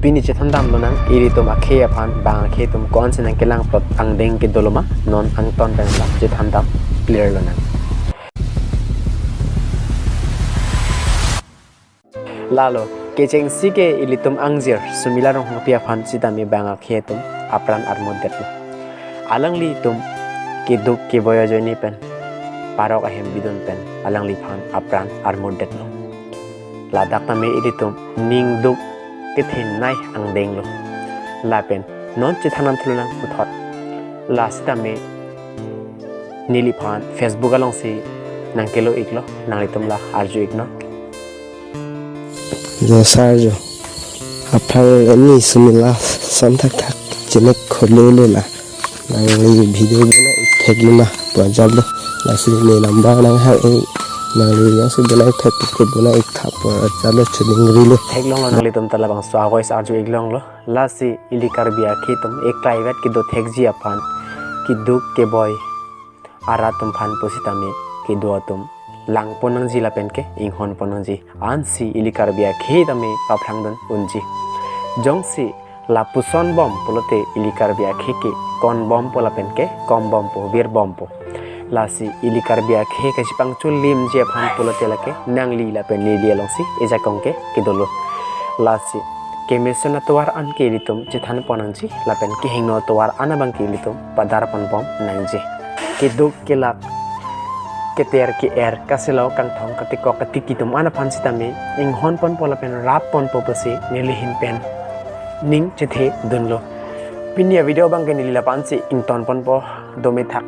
pini chethandam lo nang iri tum akhe aphan bang akhe tum kon se nang kelang plot ang deng ke doloma non ang ton bang la chethandam clear lo nang lalo kecheng sike ilitum angjir sumila rong hapia phan sitami bang akhe tum apran armodet lo alang li tum ke duk ke boya joni pen parok ahem bidon pen alang li phan apran armodet lo ladak tame ilitum ning duk ke thin nai ang deng lo la pen non chethanam thulunang uthot last tame nili phan facebook along si nang kelo iklo nang litum la arju ikno giờ sao rồi học thằng em đi xem là xong thắc thắc chỉ nói khổ lên là đi video bữa nay thèm luôn mà bỏ ra luôn là sự này làm bao năng hay là những sự bữa nay thèm cái bữa nay thắp bỏ ra luôn chuyện người luôn thèm long là tum tala bang swa voice arju iglong lo la si ili karbia khi tum ek private ki do thek ji apan ki duk ke boy ara tum phan positame ki do tum lang ponang ji la pen ke inghon ponang ji an si ili karbia khi tame paphang don unji jong si la puson bom polote ili karbia khi ke kon bom pola pen ke kom bom po bir bom po la si ili karbia khi ke sipang chul lim je phan polote la ke nang li la pen li long si eja kong ke dolo la si ke mesena toar an ke litum chithan ponang ji la pen ke hingno toar anabang ke litum padar pon bom nang ji ke duk ke la keter ki kaselo kang thong katiko katiki tum ana phansi tame ing hon pon pola pen rap pon popose nilihin pen ning chethe dunlo pinia video bang ke nilila pansi ing ton pon po dome thak